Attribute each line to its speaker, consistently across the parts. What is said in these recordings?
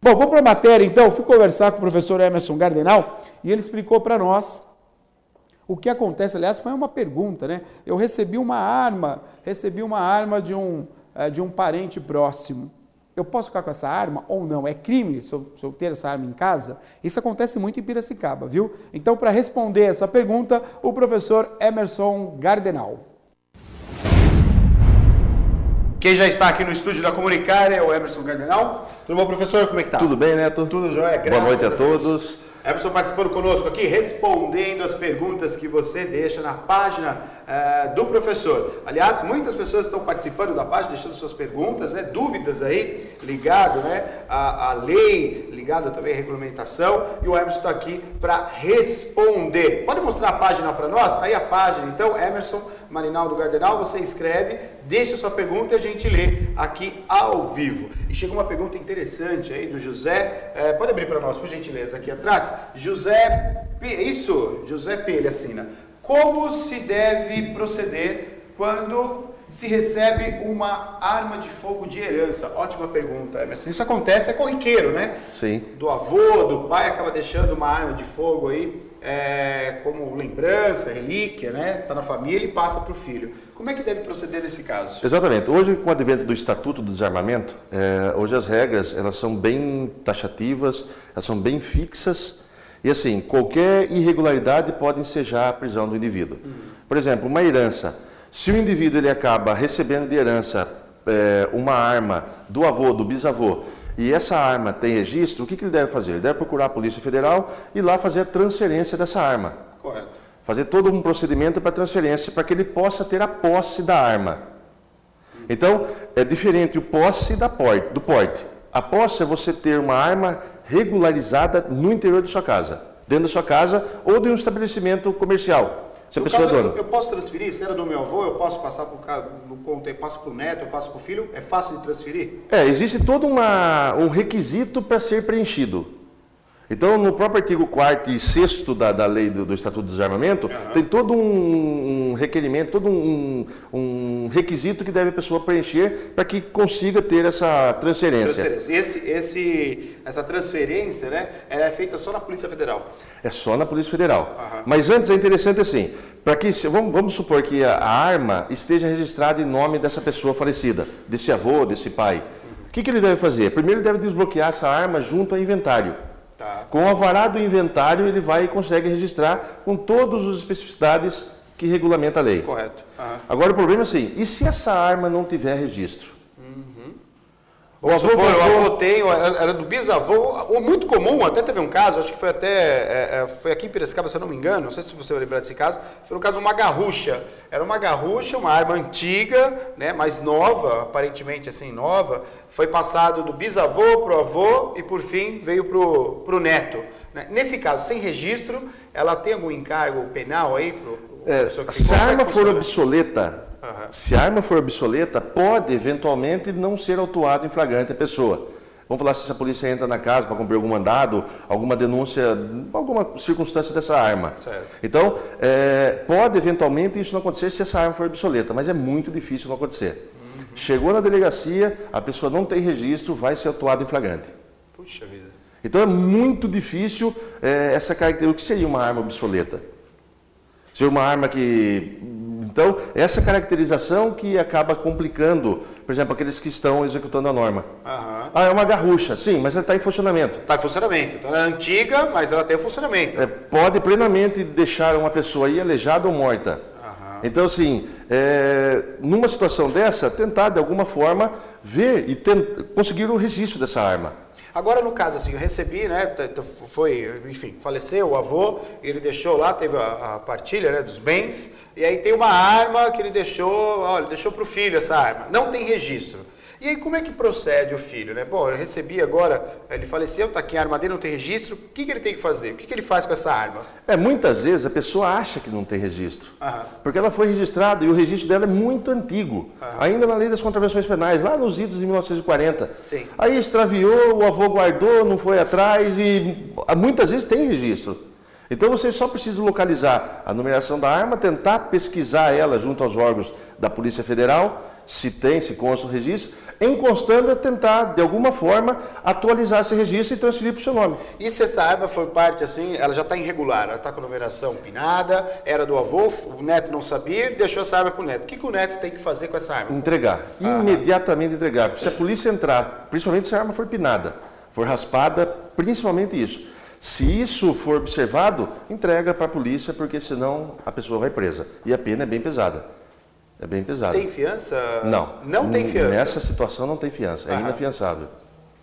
Speaker 1: Bom, vou para a matéria então, fui conversar com o professor Emerson Gardenal e ele explicou para nós o que acontece. Aliás, foi uma pergunta, né? Eu recebi uma arma de um parente próximo. Eu posso ficar com essa arma ou não? É crime se eu ter essa arma em casa? Isso acontece muito em Piracicaba, viu? Então, para responder essa pergunta, o professor Emerson Gardenal. Quem já está aqui no estúdio da Comunicar é o Emerson Gardenal. Tudo bom, professor? Como é que tá?
Speaker 2: Tudo bem, Neto?
Speaker 1: Tudo jóia, graças a Deus.
Speaker 2: Boa noite a todos.
Speaker 1: Emerson participando conosco aqui, respondendo as perguntas que você deixa na página do professor. Aliás, muitas pessoas estão participando da página, deixando suas perguntas, dúvidas aí, ligado à lei, ligado também à regulamentação, e o Emerson está aqui para responder. Pode mostrar a página para nós? Está aí a página, então, Emerson Marinaldo Gardenal, você escreve, deixa sua pergunta e a gente lê aqui ao vivo. E chegou uma pergunta interessante aí do José, pode abrir para nós, por gentileza, aqui atrás. José P, ele assina. Como se deve proceder quando se recebe uma arma de fogo de herança? Ótima pergunta, Emerson. Isso acontece, é corriqueiro, né?
Speaker 2: Sim.
Speaker 1: Do avô, do pai, acaba deixando uma arma de fogo aí, como lembrança, relíquia, né? Está na família e passa para o filho. Como é que deve proceder nesse caso?
Speaker 2: Exatamente. Hoje, com o advento do Estatuto do Desarmamento, hoje as regras elas são bem taxativas, elas são bem fixas e assim, qualquer irregularidade pode ensejar a prisão do indivíduo. Por exemplo, uma herança. Se o indivíduo ele acaba recebendo de herança uma arma do avô, do bisavô, e essa arma tem registro, o que ele deve fazer? Ele deve procurar a Polícia Federal e lá fazer a transferência dessa arma.
Speaker 1: Correto.
Speaker 2: Fazer todo um procedimento para transferência, para que ele possa ter a posse da arma. Então, é diferente o posse do porte. A posse é você ter uma arma regularizada no interior de sua casa, dentro da sua casa ou de um estabelecimento comercial. Se a pessoa é dona.
Speaker 1: Eu posso transferir? Se era do meu avô, eu posso passar eu passo para o neto, eu passo para o filho? É fácil de transferir?
Speaker 2: Existe todo um requisito para ser preenchido. Então, no próprio artigo 4º e 6º da lei do Estatuto do Desarmamento, tem todo um requerimento, todo um requisito que deve a pessoa preencher para que consiga ter essa transferência.
Speaker 1: Essa transferência, né, ela é feita só na Polícia Federal?
Speaker 2: É só na Polícia Federal. Mas antes é interessante assim, para que vamos supor que a arma esteja registrada em nome dessa pessoa falecida, desse avô, desse pai. O que ele deve fazer? Primeiro ele deve desbloquear essa arma junto ao inventário. Com o alvará do inventário, ele vai e consegue registrar com todas as especificidades que regulamenta a lei.
Speaker 1: Correto.
Speaker 2: Agora, o problema é assim, e se essa arma não tiver registro?
Speaker 1: O avô tem, era do bisavô, ou muito comum, até teve um caso, acho que foi foi aqui em Piracicaba, se eu não me engano, não sei se você vai lembrar desse caso, foi no caso de uma garrucha. Era uma garrucha, uma arma antiga, né, mais nova, aparentemente assim, nova, foi passado do bisavô para o avô e, por fim, veio para o neto. Nesse caso, sem registro, ela tem algum encargo penal aí?
Speaker 2: Se a arma for obsoleta, se a arma for obsoleta, pode eventualmente não ser autuado em flagrante a pessoa. Vamos falar se a polícia entra na casa para cumprir algum mandado, alguma denúncia, alguma circunstância dessa arma.
Speaker 1: Certo.
Speaker 2: Então, pode eventualmente isso não acontecer se essa arma for obsoleta, mas é muito difícil não acontecer. Chegou na delegacia, a pessoa não tem registro, vai ser autuado em flagrante.
Speaker 1: Puxa vida.
Speaker 2: Então é muito difícil essa característica. O que seria uma arma obsoleta? Seria uma arma que... Então, essa caracterização que acaba complicando, por exemplo, aqueles que estão executando a norma. É uma garrucha, sim, mas ela está em funcionamento.
Speaker 1: Está em funcionamento. Então, ela é antiga, mas ela tem funcionamento.
Speaker 2: Pode plenamente deixar uma pessoa aí aleijada ou morta. Então, assim, numa situação dessa, tentar de alguma forma ver e conseguir o registro dessa arma.
Speaker 1: Agora, no caso, assim, eu recebi, né, enfim, faleceu o avô, ele deixou lá, teve a partilha, né, dos bens, e aí tem uma arma que ele deixou para o filho essa arma, não tem registro. E aí, como é que procede o filho, né? Bom, eu recebi agora, ele faleceu, está aqui a arma dele, não tem registro, o que ele tem que fazer? O que ele faz com essa arma?
Speaker 2: Muitas vezes a pessoa acha que não tem registro, porque ela foi registrada e o registro dela é muito antigo, ainda na lei das contravenções penais, lá nos idos de 1940.
Speaker 1: Sim.
Speaker 2: Aí extraviou, o avô guardou, não foi atrás e muitas vezes tem registro. Então você só precisa localizar a numeração da arma, tentar pesquisar ela junto aos órgãos da Polícia Federal se consta o registro, encostando a tentar, de alguma forma, atualizar esse registro e transferir para o seu nome.
Speaker 1: E se essa arma for parte assim, ela já está irregular, ela está com a numeração pinada, era do avô, o neto não sabia, deixou essa arma para o neto. O que o neto tem que fazer com essa arma?
Speaker 2: Entregar. Imediatamente entregar. Porque se a polícia entrar, principalmente se a arma for pinada, for raspada, principalmente isso. Se isso for observado, entrega para a polícia, porque senão a pessoa vai presa. E a pena é bem pesada. É bem pesado.
Speaker 1: Tem fiança?
Speaker 2: Não.
Speaker 1: Não tem fiança?
Speaker 2: Nessa situação não tem fiança, é inafiançável.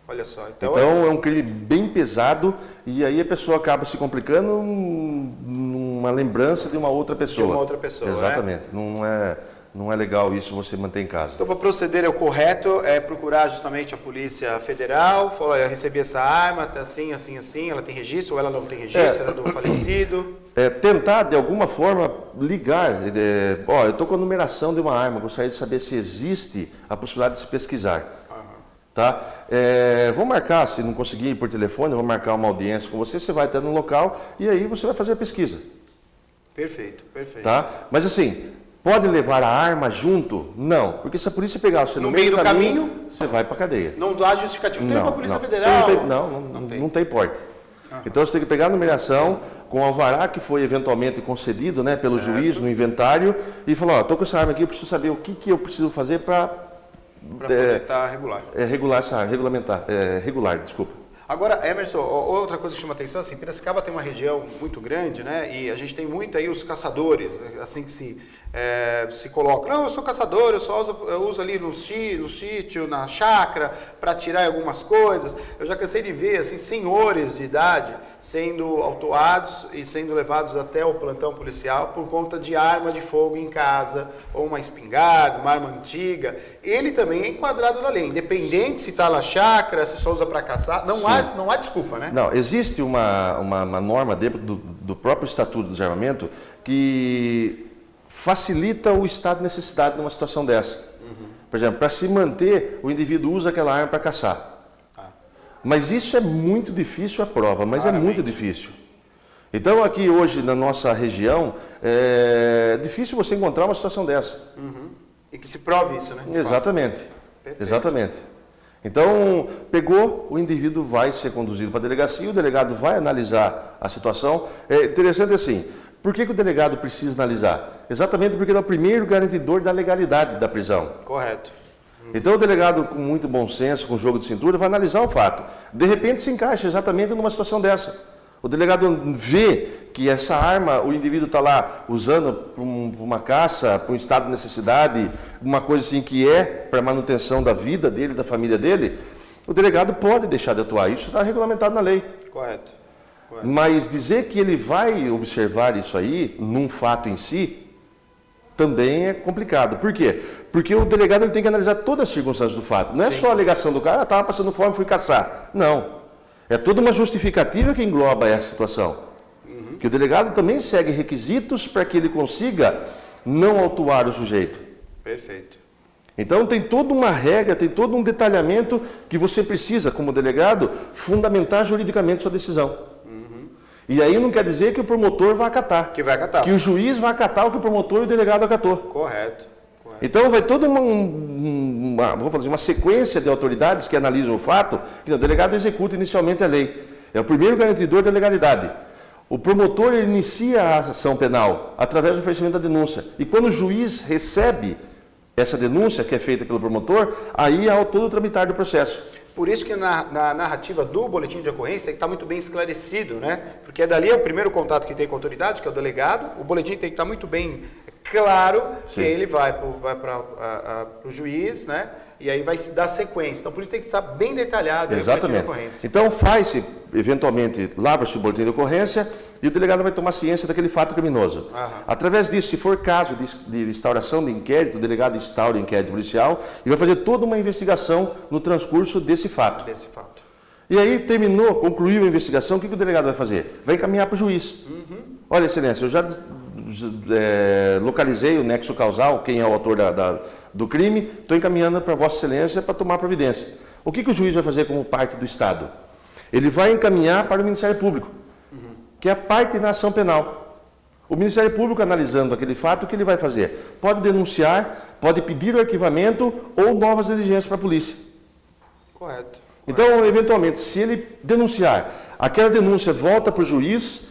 Speaker 1: Olha só.
Speaker 2: Então é um crime bem pesado e aí a pessoa acaba se complicando numa lembrança de uma outra pessoa.
Speaker 1: De uma outra pessoa,
Speaker 2: exatamente. Né? Não é legal isso você manter em casa.
Speaker 1: Então, para proceder o correto é procurar justamente a Polícia Federal, falar, olha, eu recebi essa arma, tá assim, assim, assim, ela tem registro ou ela não tem registro, ela é do falecido.
Speaker 2: Tentar, de alguma forma, ligar. Eu estou com a numeração de uma arma, gostaria de saber se existe a possibilidade de se pesquisar. Tá? Vou marcar, se não conseguir ir por telefone, vou marcar uma audiência com você vai até no local e aí você vai fazer a pesquisa.
Speaker 1: Perfeito, perfeito.
Speaker 2: Tá? Mas assim, pode levar a arma junto? Não, porque se a polícia pegar você no meio do caminho, você vai para a cadeia.
Speaker 1: Não dá justificativo. Tem para a Polícia Federal?
Speaker 2: Não tem porte. Então você tem que pegar a numeração com o alvará que foi eventualmente concedido, né, pelo juiz no inventário e falar, estou com essa arma aqui, eu preciso saber o que eu preciso fazer para
Speaker 1: poder estar regular.
Speaker 2: Regular essa arma, regular, desculpa.
Speaker 1: Agora, Emerson, outra coisa que chama atenção, assim, Piracicaba tem uma região muito grande, né? E a gente tem muito aí os caçadores, assim que se colocam. Não, eu sou caçador, eu só uso ali no sítio, na chácara, para tirar algumas coisas. Eu já cansei de ver, assim, senhores de idade sendo autuados e sendo levados até o plantão policial por conta de arma de fogo em casa, ou uma espingarda, uma arma antiga. Ele também é enquadrado na lei, independente se está na chácara, se só usa para caçar, não há desculpa, né?
Speaker 2: Não, existe uma norma dentro do próprio Estatuto do Desarmamento que facilita o estado de necessidade numa situação dessa. Por exemplo, para se manter, o indivíduo usa aquela arma para caçar. Mas isso é muito difícil a prova, mas é muito difícil. Então aqui hoje na nossa região, é difícil você encontrar uma situação dessa.
Speaker 1: E que se prove isso, né?
Speaker 2: Exatamente. Exatamente. Então, pegou, o indivíduo vai ser conduzido para a delegacia, o delegado vai analisar a situação. É interessante assim, por que o delegado precisa analisar? Exatamente porque ele é o primeiro garantidor da legalidade da prisão.
Speaker 1: Correto.
Speaker 2: Então o delegado, com muito bom senso, com jogo de cintura, vai analisar o fato. De repente se encaixa exatamente numa situação dessa. O delegado vê que essa arma, o indivíduo está lá usando para uma caça, para um estado de necessidade, uma coisa assim que é para manutenção da vida dele, da família dele, o delegado pode deixar de atuar. Isso está regulamentado na lei.
Speaker 1: Correto.
Speaker 2: Mas dizer que ele vai observar isso aí, num fato em si, também é complicado. Por quê? Porque o delegado ele tem que analisar todas as circunstâncias do fato. Não é só a alegação do cara, estava passando fome, fui caçar. Não. É toda uma justificativa que engloba essa situação. Que o delegado também segue requisitos para que ele consiga não autuar o sujeito.
Speaker 1: Perfeito.
Speaker 2: Então tem toda uma regra, tem todo um detalhamento que você precisa, como delegado, fundamentar juridicamente sua decisão. E aí não quer dizer que o promotor vai acatar.
Speaker 1: Que vai acatar.
Speaker 2: Que o juiz vai acatar o que o promotor e o delegado acatou.
Speaker 1: Correto.
Speaker 2: Então vai toda uma sequência de autoridades que analisam o fato, que o delegado executa inicialmente a lei. É o primeiro garantidor da legalidade. O promotor inicia a ação penal através do oferecimento da denúncia. E quando o juiz recebe essa denúncia, que é feita pelo promotor, aí há todo o tramitar do processo.
Speaker 1: Por isso que na narrativa do boletim de ocorrência está muito bem esclarecido, né? Porque dali é o primeiro contato que tem com a autoridade, que é o delegado. O boletim tem que estar muito bem claro, que ele vai para o juiz, né? E aí vai se dar sequência. Então, por isso tem que estar bem detalhado o boletim de ocorrência.
Speaker 2: Então, faz-se, eventualmente, lava-se o boletim de ocorrência e o delegado vai tomar ciência daquele fato criminoso. Através disso, se for caso de instauração de inquérito, o delegado instaura o inquérito policial e vai fazer toda uma investigação no transcurso desse fato. E aí, terminou, concluiu a investigação, o que o delegado vai fazer? Vai encaminhar para o juiz. Olha, excelência, eu já localizei o nexo causal, quem é o autor do crime, estou encaminhando para Vossa Excelência para tomar providência. O que o juiz vai fazer como parte do Estado? Ele vai encaminhar para o Ministério Público, que é a parte na ação penal. O Ministério Público, analisando aquele fato, o que ele vai fazer? Pode denunciar pode pedir o arquivamento ou novas diligências para a polícia.
Speaker 1: Correto.
Speaker 2: Então, eventualmente, se ele denunciar, aquela denúncia volta para o juiz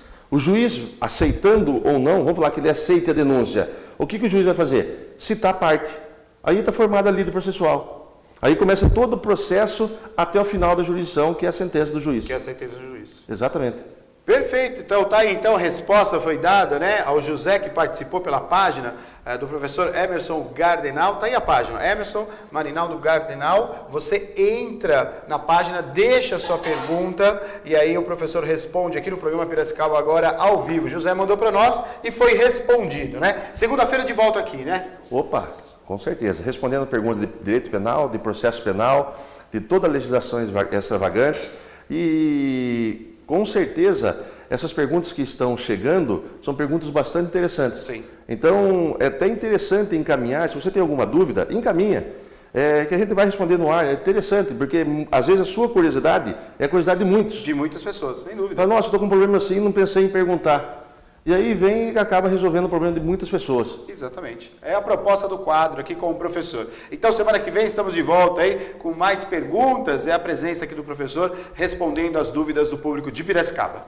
Speaker 2: aceitando ou não, vamos falar que ele aceita a denúncia, o que o juiz vai fazer? Citar a parte. Aí está formada a lide processual. Aí começa todo o processo até o final da jurisdição, que é a sentença do juiz.
Speaker 1: Que é a sentença do juiz.
Speaker 2: Exatamente.
Speaker 1: Perfeito, então tá aí, então a resposta foi dada, né, ao José que participou pela página do professor Emerson Gardenal. Tá aí a página, Emerson Marinaldo Gardenal. Você entra na página, deixa a sua pergunta e aí o professor responde aqui no programa Piracicaba agora ao vivo. José mandou para nós e foi respondido, né? Segunda-feira de volta aqui, né?
Speaker 2: Opa, com certeza. Respondendo a pergunta de direito penal, de processo penal, de toda a legislação extravagante e com certeza, essas perguntas que estão chegando são perguntas bastante interessantes.
Speaker 1: Sim.
Speaker 2: Então, é até interessante encaminhar, se você tem alguma dúvida, encaminha, que a gente vai responder no ar. É interessante, porque às vezes a sua curiosidade é a curiosidade de muitos.
Speaker 1: De muitas pessoas, sem dúvida.
Speaker 2: Fala, nossa, estou com um problema assim, não pensei em perguntar. E aí vem e acaba resolvendo o problema de muitas pessoas.
Speaker 1: Exatamente. É a proposta do quadro aqui com o professor. Então, semana que vem estamos de volta aí com mais perguntas. É a presença aqui do professor respondendo as dúvidas do público de Piracicaba.